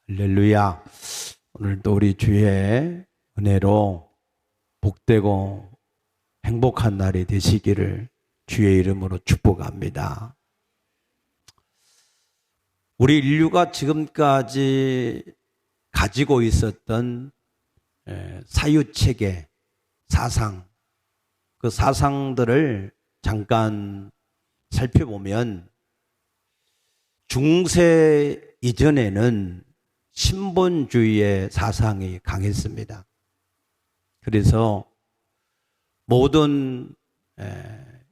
할렐루야. 오늘도 우리 주의 은혜로 복되고 행복한 날이 되시기를 주의 이름으로 축복합니다. 우리 인류가 지금까지 가지고 있었던 사유체계, 사상, 그 사상들을 잠깐 살펴보면 중세 이전에는 신본주의의 사상이 강했습니다. 그래서 모든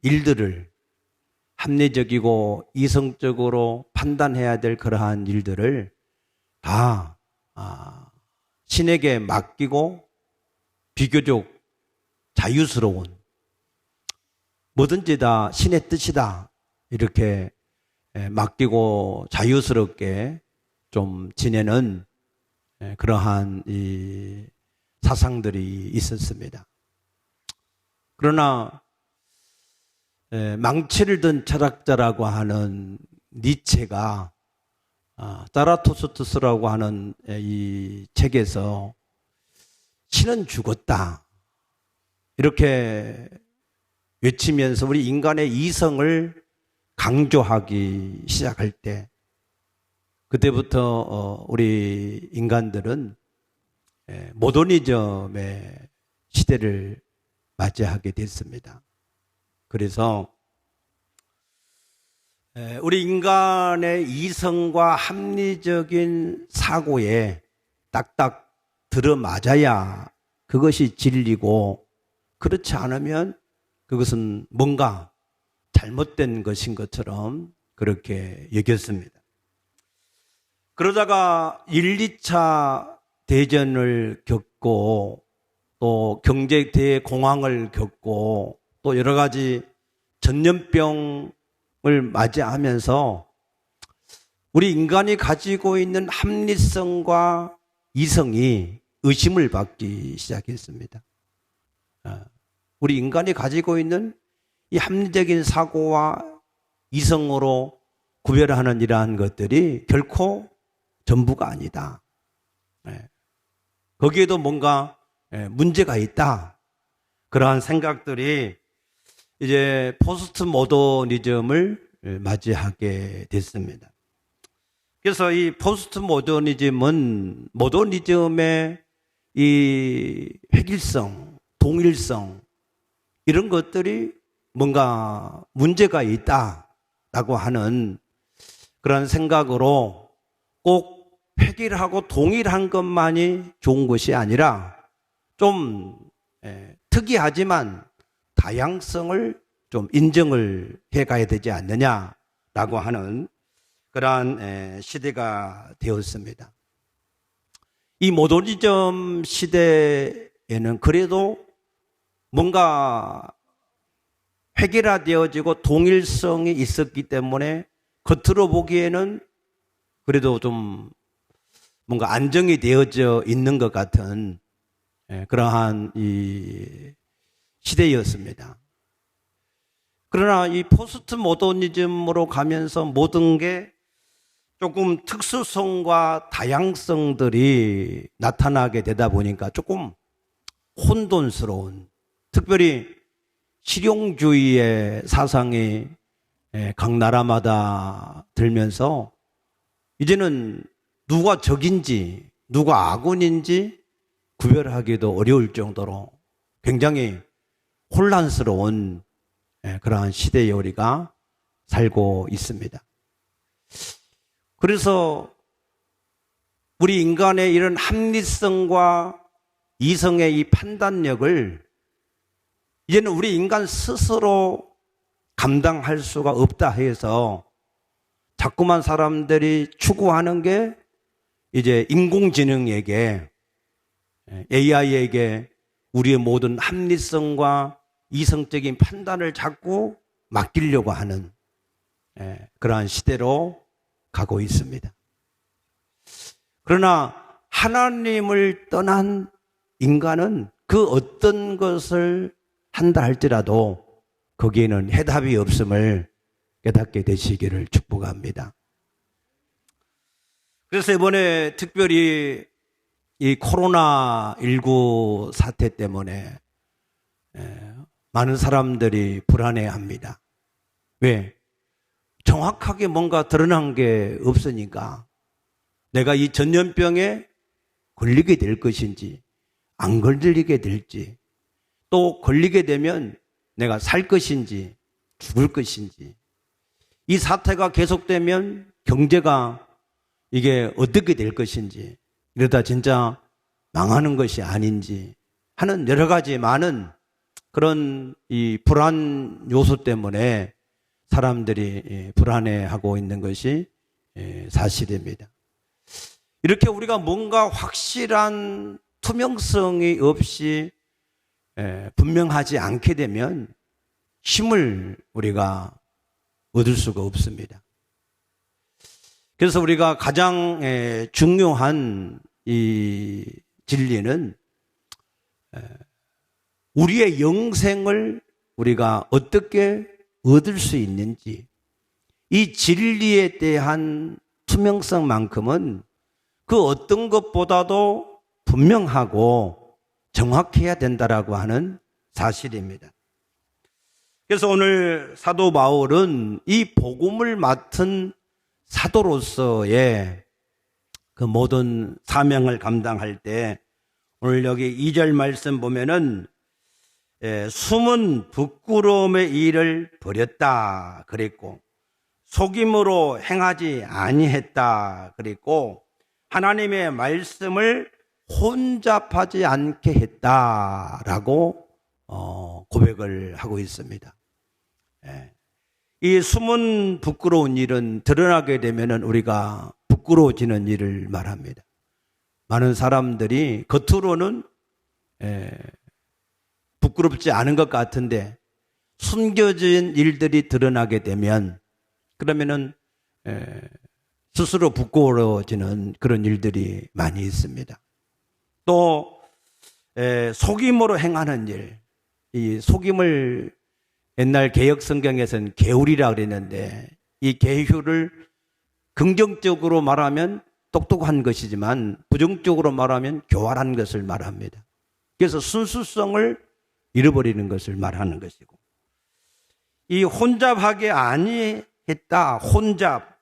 일들을 합리적이고 이성적으로 판단해야 될 그러한 일들을 다 신에게 맡기고 비교적 자유스러운, 뭐든지 다 신의 뜻이다 이렇게 맡기고 자유스럽게 좀 지내는 그러한 이 사상들이 있었습니다. 그러나 망치를 든 철학자라고 하는 니체가 자라토스트스라고 하는 이 책에서 신은 죽었다 이렇게 외치면서 우리 인간의 이성을 강조하기 시작할 때 그때부터 우리 인간들은 모더니즘의 시대를 맞이하게 됐습니다. 그래서 우리 인간의 이성과 합리적인 사고에 딱딱 들어맞아야 그것이 진리고, 그렇지 않으면 그것은 뭔가 잘못된 것인 것처럼 그렇게 여겼습니다. 그러다가 1, 2차 대전을 겪고 또 경제 대공황을 겪고 또 여러 가지 전염병을 맞이하면서 우리 인간이 가지고 있는 합리성과 이성이 의심을 받기 시작했습니다. 우리 인간이 가지고 있는 이 합리적인 사고와 이성으로 구별하는 이러한 것들이 결코 전부가 아니다. 거기에도 뭔가 문제가 있다. 그러한 생각들이 이제 포스트 모더니즘을 맞이하게 됐습니다. 그래서 이 포스트 모더니즘은 모더니즘의 이 획일성, 동일성 이런 것들이 뭔가 문제가 있다라고 하는 그런 생각으로 꼭 획일하고 동일한 것만이 좋은 것이 아니라 좀 특이하지만 다양성을 좀 인정을 해가야 되지 않느냐라고 하는 그러한 시대가 되었습니다. 이 모더니즘 시대에는 그래도 뭔가 획일화되어지고 동일성이 있었기 때문에 겉으로 보기에는 그래도 좀 뭔가 안정이 되어져 있는 것 같은 그러한 이 시대였습니다. 그러나 이 포스트 모더니즘으로 가면서 모든 게 조금 특수성과 다양성들이 나타나게 되다 보니까 조금 혼돈스러운, 특별히 실용주의의 사상이 각 나라마다 들면서 이제는 누가 적인지 누가 아군인지 구별하기도 어려울 정도로 굉장히 혼란스러운 그러한 시대에 우리가 살고 있습니다. 그래서 우리 인간의 이런 합리성과 이성의 이 판단력을 이제는 우리 인간 스스로 감당할 수가 없다 해서 자꾸만 사람들이 추구하는 게 이제 인공지능에게, AI에게 우리의 모든 합리성과 이성적인 판단을 자꾸 맡기려고 하는 그러한 시대로 가고 있습니다. 그러나 하나님을 떠난 인간은 그 어떤 것을 한다 할지라도 거기에는 해답이 없음을 깨닫게 되시기를 축복합니다. 그래서 이번에 특별히 이 코로나19 사태 때문에 많은 사람들이 불안해합니다. 왜? 정확하게 뭔가 드러난 게 없으니까 내가 이 전염병에 걸리게 될 것인지 안 걸리게 될지, 또 걸리게 되면 내가 살 것인지 죽을 것인지, 이 사태가 계속되면 경제가 이게 어떻게 될 것인지, 이러다 진짜 망하는 것이 아닌지 하는 여러 가지 많은 그런 이 불안 요소 때문에 사람들이 불안해하고 있는 것이 사실입니다. 이렇게 우리가 뭔가 확실한 투명성이 없이 분명하지 않게 되면 힘을 우리가 얻을 수가 없습니다. 그래서 우리가 가장 중요한 이 진리는 우리의 영생을 우리가 어떻게 얻을 수 있는지, 이 진리에 대한 투명성만큼은 그 어떤 것보다도 분명하고 정확해야 된다라고 하는 사실입니다. 그래서 오늘 사도 바울은 이 복음을 맡은 사도로서의 그 모든 사명을 감당할 때 오늘 여기 2절 말씀 보면은 숨은 부끄러움의 일을 버렸다 그랬고, 속임으로 행하지 아니했다 그랬고, 하나님의 말씀을 혼잡하지 않게 했다라고 고백을 하고 있습니다. 이 숨은 부끄러운 일은 드러나게 되면 우리가 부끄러워지는 일을 말합니다. 많은 사람들이 겉으로는 부끄럽지 않은 것 같은데 숨겨진 일들이 드러나게 되면 그러면은 스스로 부끄러워지는 그런 일들이 많이 있습니다. 또 속임으로 행하는 일, 이 속임을 옛날 개역 성경에서는 계율이라 그랬는데, 이 계율을 긍정적으로 말하면 똑똑한 것이지만 부정적으로 말하면 교활한 것을 말합니다. 그래서 순수성을 잃어버리는 것을 말하는 것이고, 이 혼잡하게 아니했다.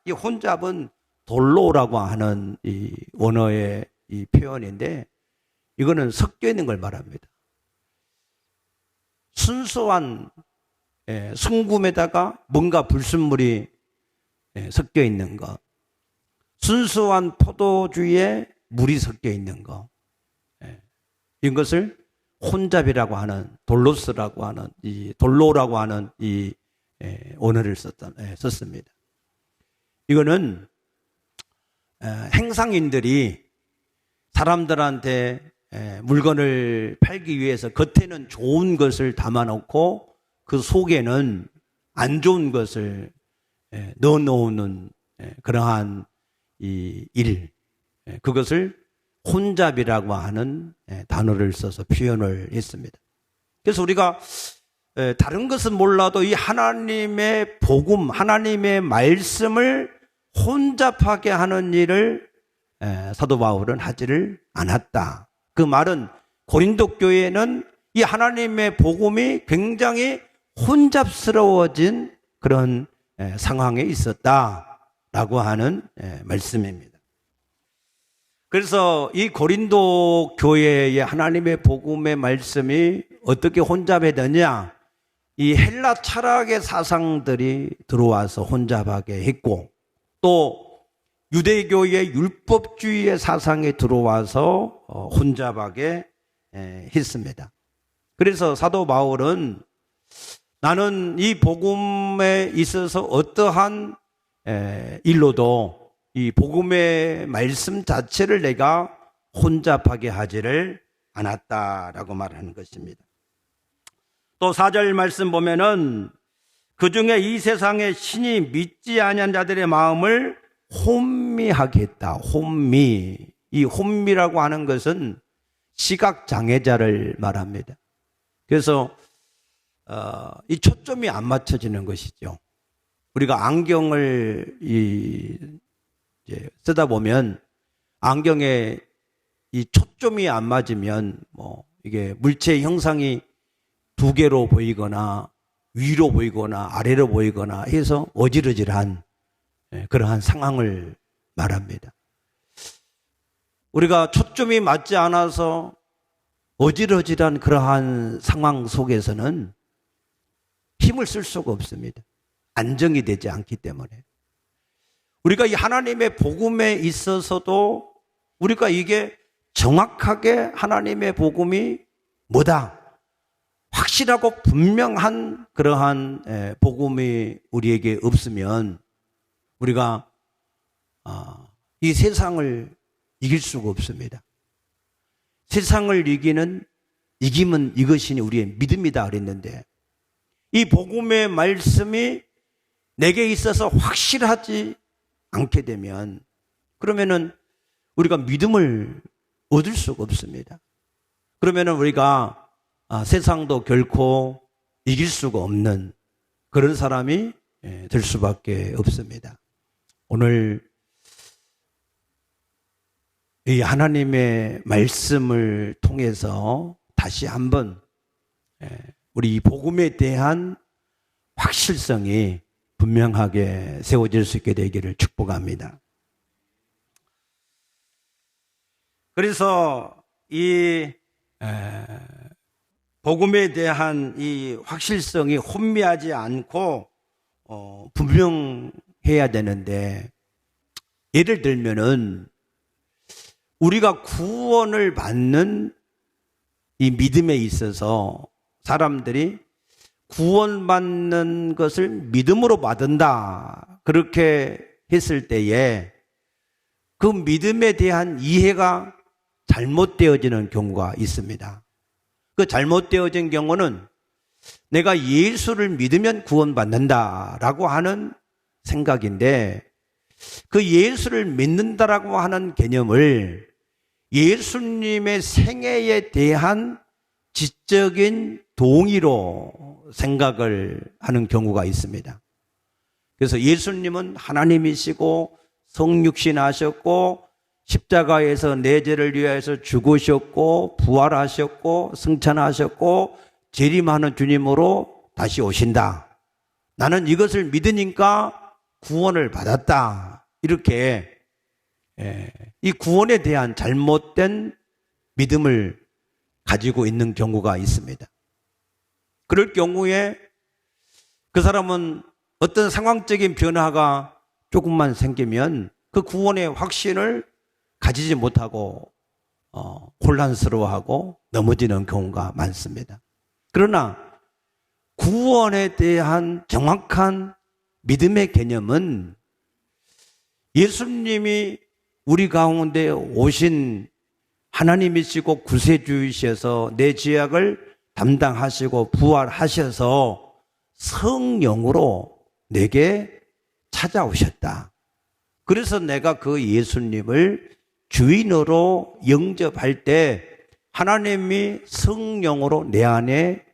이 혼잡은 돌로라고 하는 이 원어의 이 표현인데, 이거는 섞여 있는 걸 말합니다. 순수한 순금에다가 뭔가 불순물이 섞여 있는 것, 순수한 포도주에 물이 섞여 있는 것, 이것을 혼잡이라고 하는, 돌로스라고 하는, 이 돌로라고 하는 이 언어를 썼습니다. 이거는 행상인들이 사람들한테 물건을 팔기 위해서 겉에는 좋은 것을 담아놓고 그 속에는 안 좋은 것을 넣어놓는 그러한 이 일, 그것을 혼잡이라고 하는 단어를 써서 표현을 했습니다. 그래서 우리가 다른 것은 몰라도 이 하나님의 복음, 하나님의 말씀을 혼잡하게 하는 일을 사도 바울은 하지를 않았다. 그 말은 고린도 교회는 이 하나님의 복음이 굉장히 혼잡스러워진 그런 상황에 있었다라고 하는 말씀입니다. 그래서 이 고린도 교회의 하나님의 복음의 말씀이 어떻게 혼잡해졌냐? 이 헬라 철학의 사상들이 들어와서 혼잡하게 했고, 또 유대교의 율법주의의 사상이 들어와서 혼잡하게 했습니다. 그래서 사도 바울은 나는 이 복음에 있어서 어떠한 일로도 이 복음의 말씀 자체를 내가 혼잡하게 하지를 않았다라고 말하는 것입니다. 또 4절 말씀 보면은 그 중에 이 세상에 신이 믿지 아니한 자들의 마음을 혼미하게 했다. 혼미. 이 혼미라고 하는 것은 시각장애자를 말합니다. 그래서 이 초점이 안 맞춰지는 것이죠. 우리가 안경을 이제 쓰다 보면 안경에 이 초점이 안 맞으면 뭐 이게 물체 형상이 두 개로 보이거나 위로 보이거나 아래로 보이거나 해서 어지러질한 그러한 상황을 말합니다. 우리가 초점이 맞지 않아서 어지러질한 그러한 상황 속에서는 힘을 쓸 수가 없습니다. 안정이 되지 않기 때문에. 우리가 이 하나님의 복음에 있어서도 우리가 이게 정확하게 하나님의 복음이 뭐다, 확실하고 분명한 그러한 복음이 우리에게 없으면 우리가 이 세상을 이길 수가 없습니다. 세상을 이기면 이것이 우리의 믿음이다 그랬는데, 이 복음의 말씀이 내게 있어서 확실하지 않게 되면 그러면은 우리가 믿음을 얻을 수가 없습니다. 그러면은 우리가 세상도 결코 이길 수가 없는 그런 사람이 될 수밖에 없습니다. 오늘 이 하나님의 말씀을 통해서 다시 한번 우리 복음에 대한 확실성이 분명하게 세워질 수 있게 되기를 축복합니다. 그래서 이 복음에 대한 이 확실성이 혼미하지 않고 분명해야 되는데, 예를 들면은 우리가 구원을 받는 이 믿음에 있어서 사람들이 구원받는 것을 믿음으로 받는다 그렇게 했을 때에 그 믿음에 대한 이해가 잘못되어지는 경우가 있습니다. 그 잘못되어진 경우는 내가 예수를 믿으면 구원받는다라고 하는 생각인데, 그 예수를 믿는다라고 하는 개념을 예수님의 생애에 대한 지적인 동의로 생각을 하는 경우가 있습니다. 그래서 예수님은 하나님이시고 성육신하셨고 십자가에서 내 죄를 위하여서 죽으셨고 부활하셨고 승천하셨고 재림하는 주님으로 다시 오신다. 나는 이것을 믿으니까 구원을 받았다. 이렇게 이 구원에 대한 잘못된 믿음을 가지고 있는 경우가 있습니다. 그럴 경우에 그 사람은 어떤 상황적인 변화가 조금만 생기면 그 구원의 확신을 가지지 못하고 혼란스러워하고 넘어지는 경우가 많습니다. 그러나 구원에 대한 정확한 믿음의 개념은 예수님이 우리 가운데 오신 하나님이시고 구세주이셔서 내 죄악을 담당하시고 부활하셔서 성령으로 내게 찾아오셨다. 그래서 내가 그 예수님을 주인으로 영접할 때 하나님이 성령으로 내 안에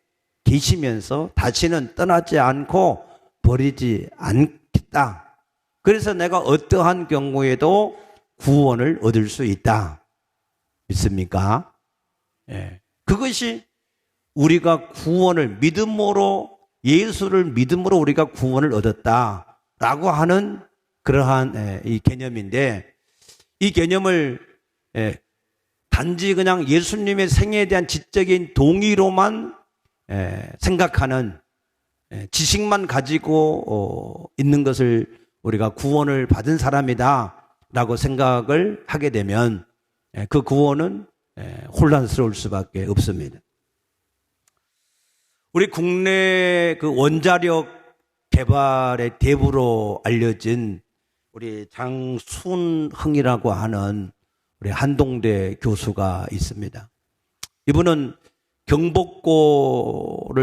계시면서 다시는 떠나지 않고 버리지 않겠다. 그래서 내가 어떠한 경우에도 구원을 얻을 수 있다. 믿습니까? 그것이 우리가 구원을 믿음으로, 예수를 믿음으로 우리가 구원을 얻었다라고 하는 그러한 이 개념인데, 이 개념을 단지 그냥 예수님의 생애에 대한 지적인 동의로만 생각하는, 지식만 가지고 있는 것을 우리가 구원을 받은 사람이다 라고 생각을 하게 되면 그 구원은 혼란스러울 수밖에 없습니다. 우리 국내 그 원자력 개발의 대부로 알려진 우리 장순흥이라고 하는 우리 한동대 교수가 있습니다. 이분은 경복고를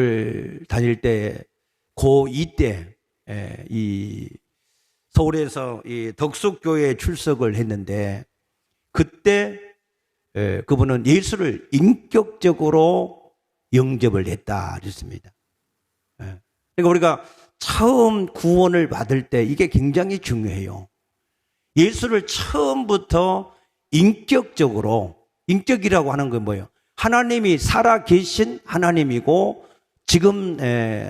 다닐 때 고2 때 이 서울에서 이 덕숙교회에 출석을 했는데, 그때 그분은 예수를 인격적으로 영접을 했다 그랬습니다. 그러니까 우리가 처음 구원을 받을 때 이게 굉장히 중요해요. 예수를 처음부터 인격적으로, 인격이라고 하는 건 뭐예요? 하나님이 살아계신 하나님이고 지금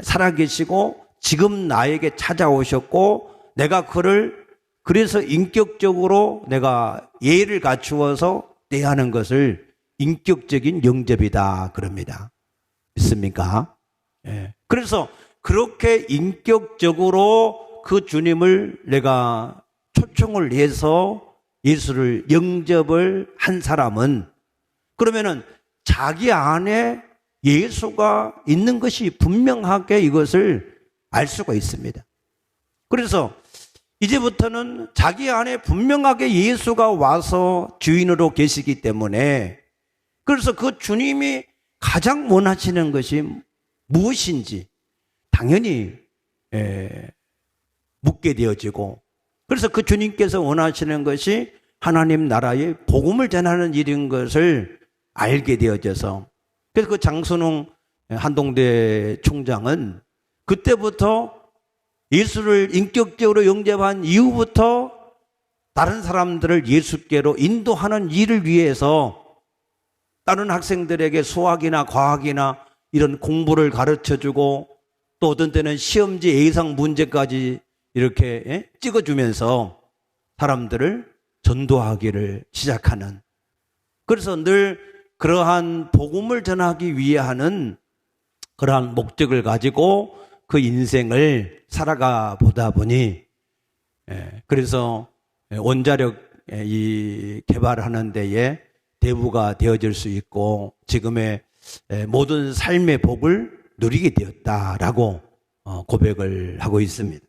살아계시고 지금 나에게 찾아오셨고 내가 그를 그래서 인격적으로 내가 예를 갖추어서 대하는 것을 인격적인 영접이다 그럽니다. 믿습니까? 그래서 그렇게 인격적으로 그 주님을 내가 초청을 해서 예수를 영접을 한 사람은 그러면은 자기 안에 예수가 있는 것이 분명하게 이것을 알 수가 있습니다. 그래서 이제부터는 자기 안에 분명하게 예수가 와서 주인으로 계시기 때문에 그래서 그 주님이 가장 원하시는 것이 무엇인지 당연히 묻게 되어지고 그래서 그 주님께서 원하시는 것이 하나님 나라의 복음을 전하는 일인 것을 알게 되어져서 그래서 그 장순웅 한동대 총장은 그때부터 예수를 인격적으로 영접한 이후부터 다른 사람들을 예수께로 인도하는 일을 위해서 다른 학생들에게 수학이나 과학이나 이런 공부를 가르쳐주고 또 어떤 때는 시험지 예상 문제까지 이렇게 찍어주면서 사람들을 전도하기를 시작하는 그래서 늘 그러한 복음을 전하기 위해 하는 그러한 목적을 가지고 그 인생을 살아가 보다 보니 그래서 원자력 이 개발하는 데에 대부가 되어질 수 있고 지금의 모든 삶의 복을 누리게 되었다라고 고백을 하고 있습니다.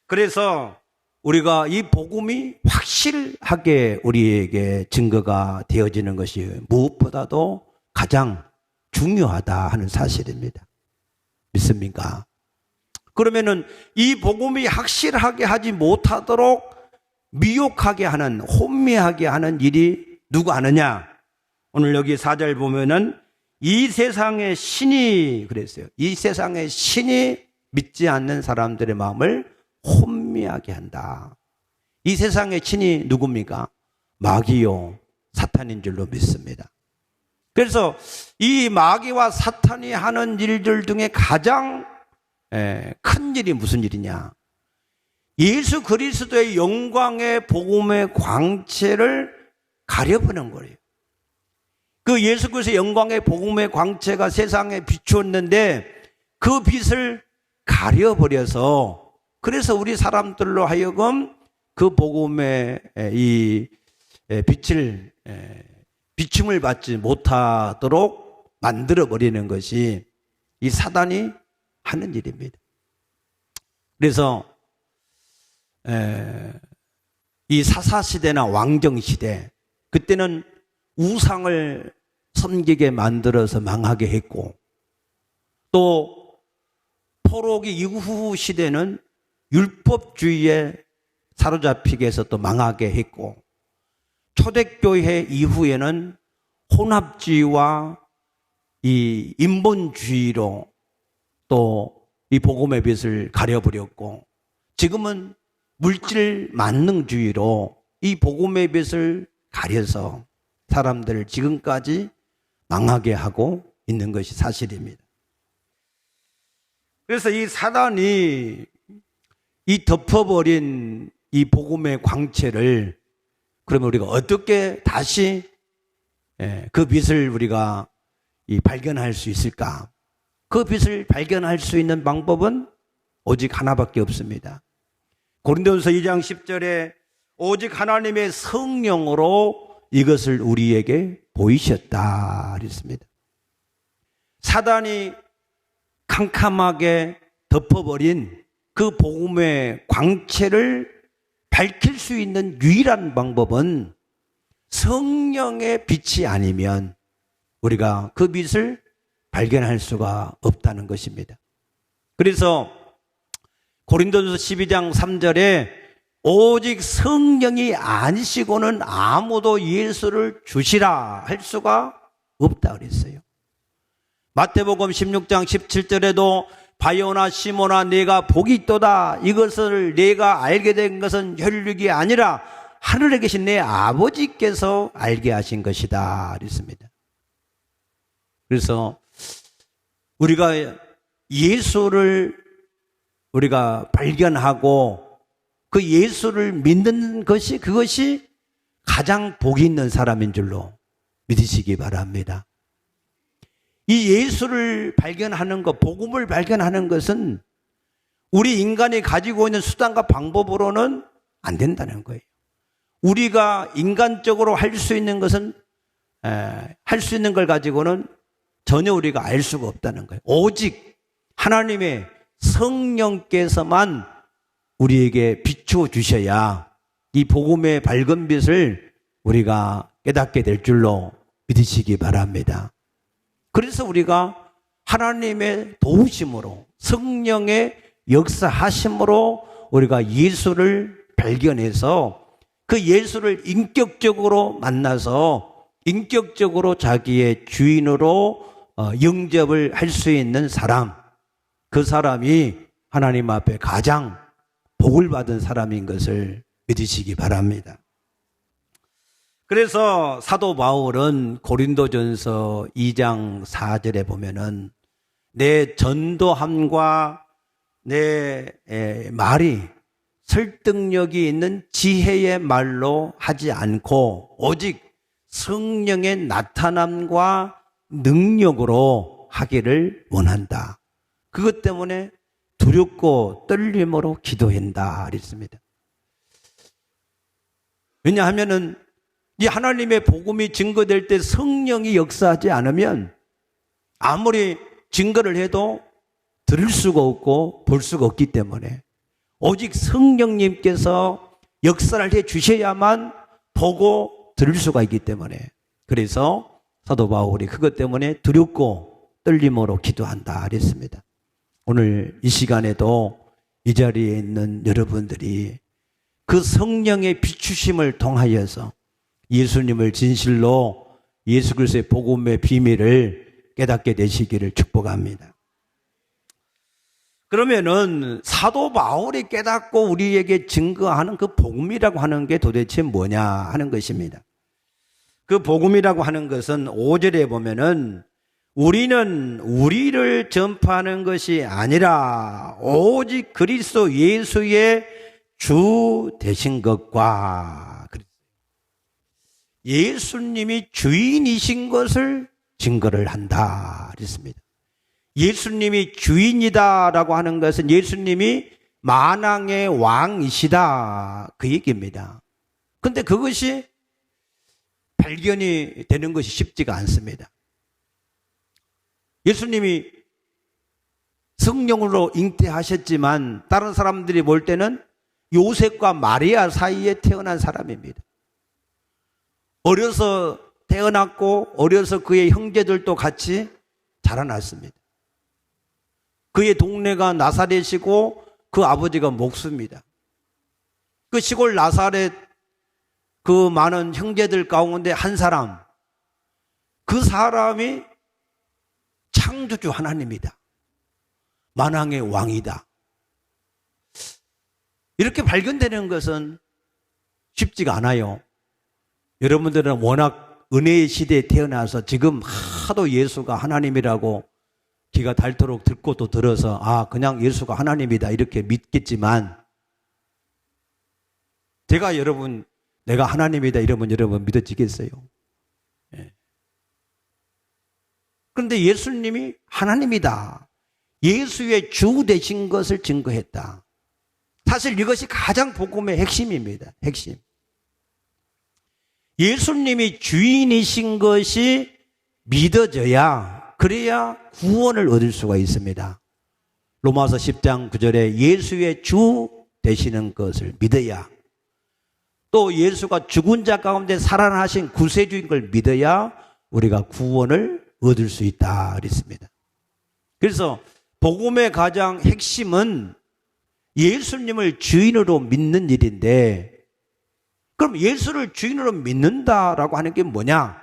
그래서 우리가 이 복음이 확실하게 우리에게 증거가 되어지는 것이 무엇보다도 가장 중요하다 하는 사실입니다. 믿습니까? 그러면은 이 복음이 확실하게 하지 못하도록 미혹하게 하는, 혼미하게 하는 일이 누구 아느냐? 오늘 여기 4절 보면은 이 세상의 신이 그랬어요. 이 세상의 신이 믿지 않는 사람들의 마음을 혼미하게 한다. 이 세상의 신이 누굽니까? 마귀요, 사탄인 줄로 믿습니다. 그래서 이 마귀와 사탄이 하는 일들 중에 가장 큰 일이 무슨 일이냐? 예수 그리스도의 영광의 복음의 광채를 가려보는 거예요. 그 예수 그리스도의 영광의 복음의 광채가 세상에 비추었는데 그 빛을 가려버려서 그래서 우리 사람들로 하여금 그 복음의 이 빛을 비춤을 받지 못하도록 만들어버리는 것이 이 사단이 하는 일입니다. 그래서 이 사사시대나 왕정시대 그때는 우상을 섬기게 만들어서 망하게 했고 또 포로기 이후 시대는 율법주의에 사로잡히게 해서 또 망하게 했고 초대교회 이후에는 혼합주의와 이 인본주의로 또 이 복음의 빛을 가려버렸고 지금은 물질 만능주의로 이 복음의 빛을 가려서 사람들을 지금까지 망하게 하고 있는 것이 사실입니다. 그래서 이 사단이 이 덮어버린 이 복음의 광채를 그러면 우리가 어떻게 다시 그 빛을 우리가 발견할 수 있을까? 그 빛을 발견할 수 있는 방법은 오직 하나밖에 없습니다. 고린도전서 2장 10절에 오직 하나님의 성령으로 이것을 우리에게 보이셨다 그랬습니다. 사단이 캄캄하게 덮어버린 그 복음의 광채를 밝힐 수 있는 유일한 방법은 성령의 빛이 아니면 우리가 그 빛을 발견할 수가 없다는 것입니다. 그래서 고린도전서 12장 3절에 오직 성령이 아니시고는 아무도 예수를 주시라 할 수가 없다 그랬어요. 마태복음 16장 17절에도 바요나 시모나 내가 복이 있도다. 이것을 내가 알게 된 것은 혈육이 아니라 하늘에 계신 내 아버지께서 알게 하신 것이다 그랬습니다. 그래서 우리가 예수를 우리가 발견하고 그 예수를 믿는 것이 그것이 가장 복이 있는 사람인 줄로 믿으시기 바랍니다. 이 예수를 발견하는 것, 복음을 발견하는 것은 우리 인간이 가지고 있는 수단과 방법으로는 안 된다는 거예요. 우리가 인간적으로 할 수 있는 것은 할 수 있는 걸 가지고는 전혀 우리가 알 수가 없다는 거예요. 오직 하나님의 성령께서만 우리에게 비추어 주셔야 이 복음의 밝은 빛을 우리가 깨닫게 될 줄로 믿으시기 바랍니다. 그래서 우리가 하나님의 도우심으로 성령의 역사하심으로 우리가 예수를 발견해서 그 예수를 인격적으로 만나서 인격적으로 자기의 주인으로 영접을 할 수 있는 사람, 그 사람이 하나님 앞에 가장 복을 받은 사람인 것을 믿으시기 바랍니다. 그래서 사도 바울은 고린도전서 2장 4절에 보면은 내 전도함과 내 말이 설득력이 있는 지혜의 말로 하지 않고 오직 성령의 나타남과 능력으로 하기를 원한다. 그것 때문에 두렵고 떨림으로 기도한다 그랬습니다. 왜냐하면은 이 하나님의 복음이 증거될 때 성령이 역사하지 않으면 아무리 증거를 해도 들을 수가 없고 볼 수가 없기 때문에 오직 성령님께서 역사를 해 주셔야만 보고 들을 수가 있기 때문에 그래서 사도 바울이 그것 때문에 두렵고 떨림으로 기도한다 그랬습니다. 오늘 이 시간에도 이 자리에 있는 여러분들이 그 성령의 비추심을 통하여서 예수님을 진실로 예수 그리스도의 복음의 비밀을 깨닫게 되시기를 축복합니다. 그러면은 사도 바울이 깨닫고 우리에게 증거하는 그 복음이라고 하는 게 도대체 뭐냐 하는 것입니다. 그 복음이라고 하는 것은 5절에 보면은 우리는 우리를 전파하는 것이 아니라 오직 그리스도 예수의 주 되신 것과 예수님이 주인이신 것을 증거를 한다 그랬습니다. 예수님이 주인이다라고 하는 것은 예수님이 만왕의 왕이시다 그 얘기입니다. 그런데 그것이 발견이 되는 것이 쉽지가 않습니다. 예수님이 성령으로 잉태하셨지만 다른 사람들이 볼 때는 요셉과 마리아 사이에 태어난 사람입니다. 어려서 태어났고 어려서 그의 형제들도 같이 자라났습니다. 그의 동네가 나사렛이고 그 아버지가 목수입니다. 그 시골 나사렛 그 많은 형제들 가운데 한 사람, 그 사람이 창조주 하나님이다. 만왕의 왕이다. 이렇게 발견되는 것은 쉽지가 않아요. 여러분들은 워낙 은혜의 시대에 태어나서 지금 하도 예수가 하나님이라고 귀가 닳도록 듣고 또 들어서 그냥 예수가 하나님이다 이렇게 믿겠지만 제가 여러분 내가 하나님이다 이러면 여러분 믿어지겠어요? 예. 그런데 예수님이 하나님이다. 예수의 주 되신 것을 증거했다. 사실 이것이 가장 복음의 핵심입니다. 핵심. 예수님이 주인이신 것이 믿어져야 그래야 구원을 얻을 수가 있습니다. 로마서 10장 9절에 예수의 주 되시는 것을 믿어야 또 예수가 죽은 자 가운데 살아나신 구세주인 걸 믿어야 우리가 구원을 얻을 수 있다 그랬습니다. 그래서 복음의 가장 핵심은 예수님을 주인으로 믿는 일인데 그럼 예수를 주인으로 믿는다라고 하는 게 뭐냐?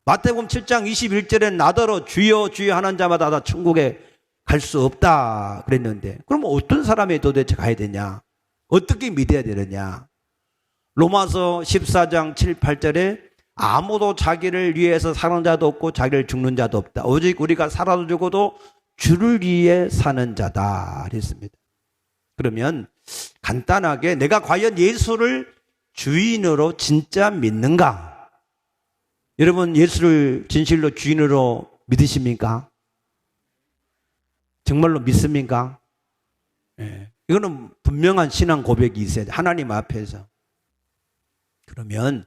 마태복음 7장 21절에 나더러 주여 주여 하는 자마다 다 천국에 갈 수 없다 그랬는데, 그럼 어떤 사람이 도대체 가야 되냐? 어떻게 믿어야 되느냐? 로마서 14장 7, 8절에 아무도 자기를 위해서 사는 자도 없고 자기를 죽는 자도 없다. 오직 우리가 살아도 죽어도 주를 위해 사는 자다 그랬습니다. 그러면 간단하게 내가 과연 예수를 주인으로 진짜 믿는가? 여러분 예수를 진실로 주인으로 믿으십니까? 정말로 믿습니까? 예. 이거는 분명한 신앙 고백이 있어야 돼. 하나님 앞에서. 그러면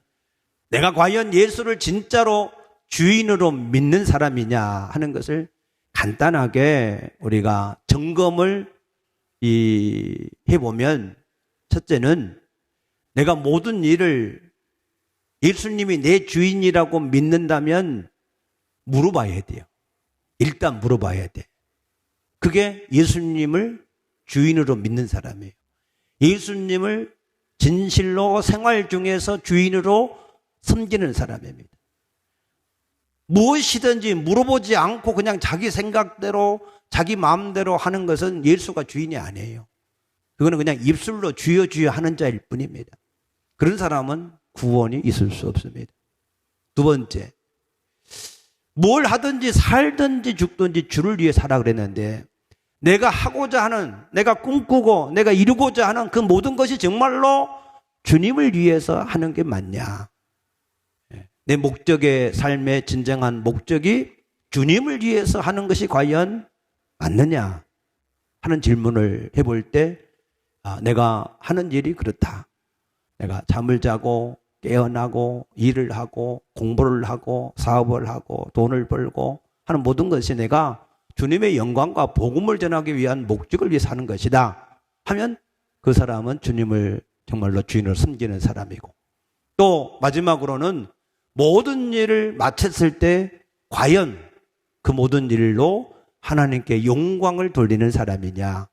내가 과연 예수를 진짜로 주인으로 믿는 사람이냐 하는 것을 간단하게 우리가 점검을 해보면, 첫째는 내가 모든 일을 예수님이 내 주인이라고 믿는다면 물어봐야 돼요. 일단 물어봐야 돼. 그게 예수님을 주인으로 믿는 사람이에요. 예수님을 진실로 생활 중에서 주인으로 섬기는 사람입니다. 무엇이든지 물어보지 않고 그냥 자기 생각대로 자기 마음대로 하는 것은 예수가 주인이 아니에요. 그거는 그냥 입술로 주여 주여 하는 자일 뿐입니다. 그런 사람은 구원이 있을 수 없습니다. 두 번째, 뭘 하든지 살든지 죽든지 주를 위해 살아 그랬는데, 내가 하고자 하는, 내가 꿈꾸고 내가 이루고자 하는 그 모든 것이 정말로 주님을 위해서 하는 게 맞냐? 내 목적의 삶의 진정한 목적이 주님을 위해서 하는 것이 과연 맞느냐 하는 질문을 해볼 때, 내가 하는 일이 그렇다. 내가 잠을 자고 깨어나고 일을 하고 공부를 하고 사업을 하고 돈을 벌고 하는 모든 것이 내가 주님의 영광과 복음을 전하기 위한 목적을 위해 사는 것이다 하면 그 사람은 주님을 정말로 주인으로 섬기는 사람이고, 또 마지막으로는 모든 일을 마쳤을 때 과연 그 모든 일로 하나님께 영광을 돌리는 사람이냐.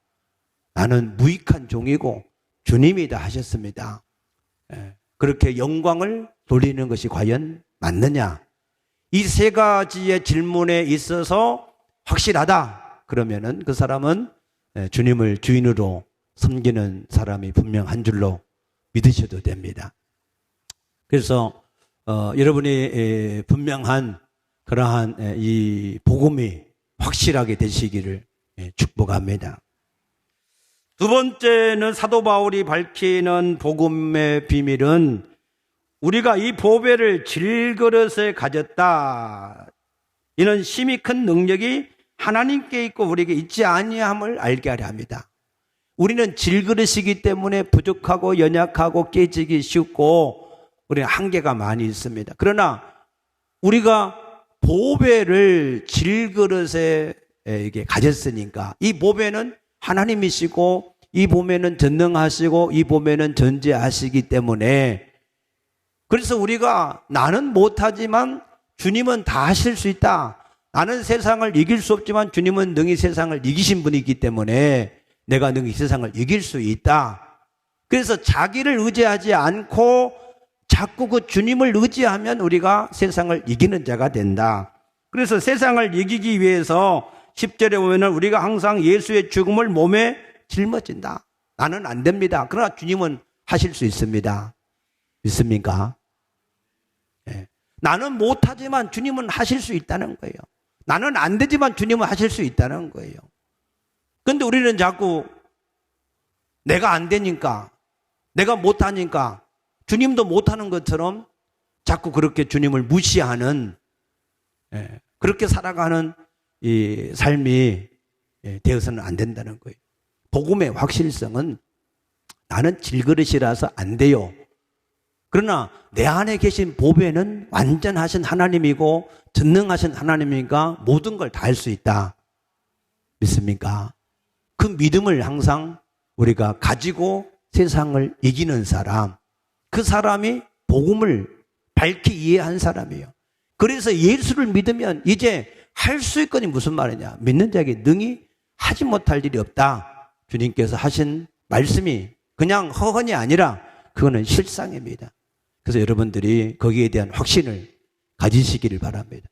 나는 무익한 종이고 주님이 다 하셨습니다. 그렇게 영광을 돌리는 것이 과연 맞느냐. 이 세 가지의 질문에 있어서 확실하다 그러면은 그 사람은 주님을 주인으로 섬기는 사람이 분명한 줄로 믿으셔도 됩니다. 그래서 여러분이 분명한 그러한 이 복음이 확실하게 되시기를 축복합니다. 두 번째는 사도 바울이 밝히는 복음의 비밀은 우리가 이 보배를 질그릇에 가졌다. 이는 심히 큰 능력이 하나님께 있고 우리에게 있지 아니함을 알게 하려 합니다. 우리는 질그릇이기 때문에 부족하고 연약하고 깨지기 쉽고 우리는 한계가 많이 있습니다. 그러나 우리가 보배를 질그릇에 이게 가졌으니까, 이 보배는 하나님이시고 이 보배는 전능하시고 이 보배는 전지하시기 때문에, 그래서 우리가 나는 못하지만 주님은 다 하실 수 있다. 나는 세상을 이길 수 없지만 주님은 능히 세상을 이기신 분이기 때문에 내가 능히 세상을 이길 수 있다. 그래서 자기를 의지하지 않고 자꾸 그 주님을 의지하면 우리가 세상을 이기는 자가 된다. 그래서 세상을 이기기 위해서 10절에 보면 우리가 항상 예수의 죽음을 몸에 짊어진다. 나는 안 됩니다. 그러나 주님은 하실 수 있습니다. 믿습니까? 네. 나는 못하지만 주님은 하실 수 있다는 거예요. 나는 안 되지만 주님은 하실 수 있다는 거예요. 그런데 우리는 자꾸 내가 안 되니까, 내가 못하니까 주님도 못하는 것처럼 자꾸 그렇게 주님을 무시하는, 그렇게 살아가는 이 삶이 되어서는 안 된다는 거예요. 복음의 확실성은 나는 질그릇이라서 안 돼요. 그러나 내 안에 계신 보배는 완전하신 하나님이고 전능하신 하나님이니까 모든 걸 다 할 수 있다. 믿습니까? 그 믿음을 항상 우리가 가지고 세상을 이기는 사람, 그 사람이 복음을 밝히 이해한 사람이에요. 그래서 예수를 믿으면 이제 할 수 있거니 무슨 말이냐. 믿는 자에게 능히 하지 못할 일이 없다. 주님께서 하신 말씀이 그냥 허언이 아니라 그거는 실상입니다. 그래서 여러분들이 거기에 대한 확신을 가지시기를 바랍니다.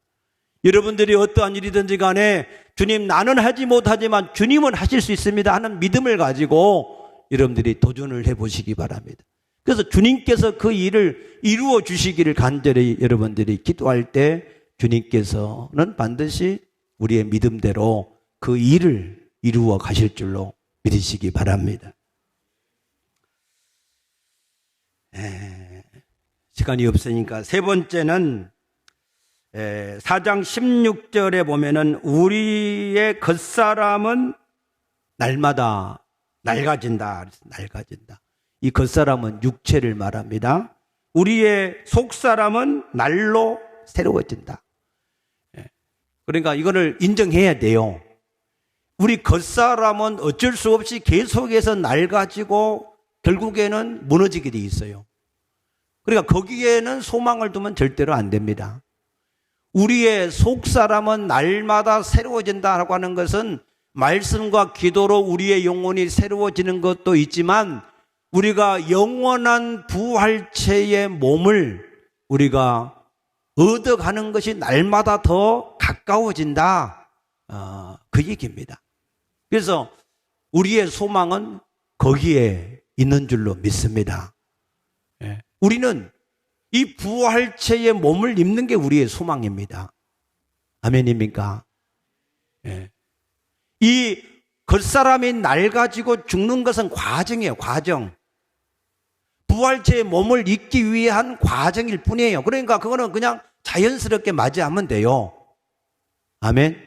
여러분들이 어떠한 일이든지 간에 주님, 나는 하지 못하지만 주님은 하실 수 있습니다 하는 믿음을 가지고 여러분들이 도전을 해보시기 바랍니다. 그래서 주님께서 그 일을 이루어 주시기를 간절히 여러분들이 기도할 때 주님께서는 반드시 우리의 믿음대로 그 일을 이루어 가실 줄로 믿으시기 바랍니다. 시간이 없으니까 세 번째는 4장 16절에 보면은 우리의 겉사람은 날마다 낡아진다. 낡아진다. 이 겉사람은 육체를 말합니다. 우리의 속사람은 날로 새로워진다. 그러니까 이거를 인정해야 돼요. 우리 겉사람은 어쩔 수 없이 계속해서 낡아지고 결국에는 무너지게 돼 있어요. 그러니까 거기에는 소망을 두면 절대로 안 됩니다. 우리의 속사람은 날마다 새로워진다라고 하는 것은 말씀과 기도로 우리의 영혼이 새로워지는 것도 있지만 우리가 영원한 부활체의 몸을 우리가 얻어가는 것이 날마다 더 가까워진다. 그 얘기입니다. 그래서 우리의 소망은 거기에 있는 줄로 믿습니다. 우리는 이 부활체의 몸을 입는 게 우리의 소망입니다. 아멘입니까? 이 겉사람이 낡아지고 죽는 것은 과정이에요. 과정. 부활체의 몸을 입기 위한 과정일 뿐이에요. 그러니까 그거는 그냥 자연스럽게 맞이하면 돼요. 아멘.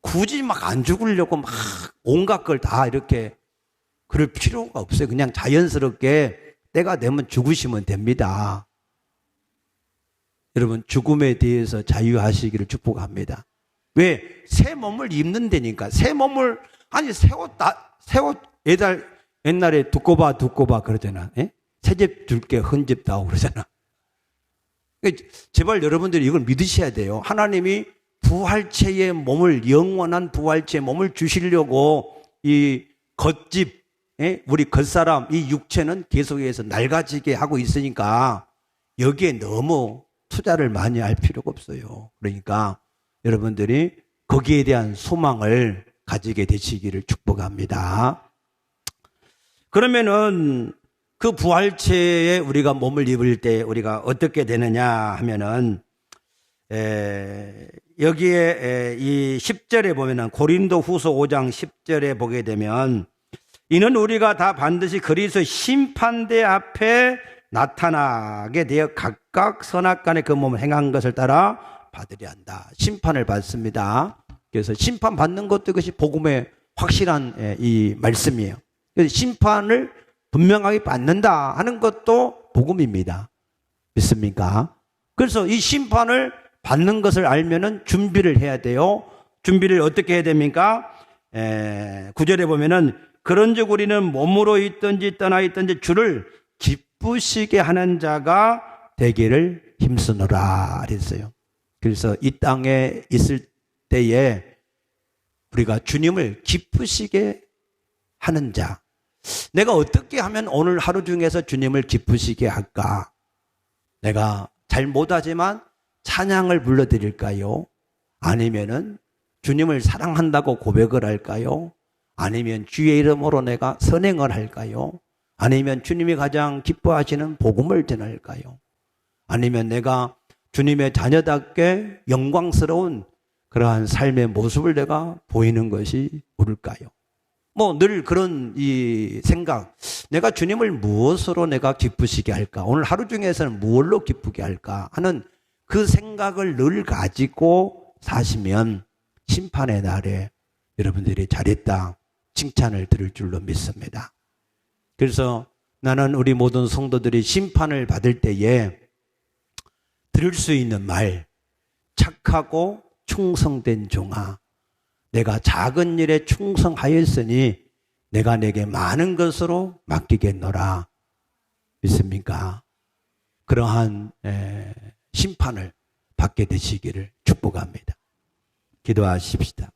굳이 막 안 죽으려고 막 온갖 걸 다 이렇게 그럴 필요가 없어요. 그냥 자연스럽게 때가 되면 죽으시면 됩니다. 여러분, 죽음에 대해서 자유하시기를 축복합니다. 왜? 새 몸을 입는다니까. 새 몸을, 아니, 새 옷 옛날에 두꺼 봐 그러잖아. 새집 줄게 헌집 다오 그러잖아. 제발 여러분들이 이걸 믿으셔야 돼요. 하나님이 부활체의 몸을, 영원한 부활체의 몸을 주시려고 이 겉집, 우리 겉사람, 이 육체는 계속해서 낡아지게 하고 있으니까 여기에 너무 투자를 많이 할 필요가 없어요. 그러니까 여러분들이 거기에 대한 소망을 가지게 되시기를 축복합니다. 그러면은 그 부활체에 우리가 몸을 입을 때 우리가 어떻게 되느냐 하면은 여기에 이 10절에 보면은 고린도 후서 5장 10절에 보게 되면 이는 우리가 다 반드시 그리스도의 심판대 앞에 나타나게 되어 각각 선악간에 그 몸을 행한 것을 따라 받으려 한다. 심판을 받습니다. 그래서 심판받는 것도 이것이 복음의 확실한 이 말씀이에요. 그래서 심판을 분명하게 받는다 하는 것도 복음입니다. 믿습니까? 그래서 이 심판을 받는 것을 알면은 준비를 해야 돼요. 준비를 어떻게 해야 됩니까? 9절에 보면은 그런즉 우리는 몸으로 있든지 떠나 있든지 주를 기쁘시게 하는 자가 되기를 힘쓰노라 그랬어요. 그래서 이 땅에 있을 때에 우리가 주님을 기쁘시게 하는 자, 내가 어떻게 하면 오늘 하루 중에서 주님을 기쁘시게 할까? 내가 잘 못하지만 찬양을 불러드릴까요? 아니면은 주님을 사랑한다고 고백을 할까요? 아니면 주의 이름으로 내가 선행을 할까요? 아니면 주님이 가장 기뻐하시는 복음을 전할까요? 아니면 내가 주님의 자녀답게 영광스러운 그러한 삶의 모습을 내가 보이는 것이 옳을까요? 뭐 늘 그런 이 생각, 내가 주님을 무엇으로 내가 기쁘시게 할까? 오늘 하루 중에서는 무엇로 기쁘게 할까? 하는 그 생각을 늘 가지고 사시면 심판의 날에 여러분들이 잘했다 칭찬을 들을 줄로 믿습니다. 그래서 나는 우리 모든 성도들이 심판을 받을 때에 들을 수 있는 말, 착하고 충성된 종아, 내가 작은 일에 충성하였으니 내가 내게 많은 것으로 맡기겠노라. 믿습니까? 그러한 심판을 받게 되시기를 축복합니다. 기도하십시다.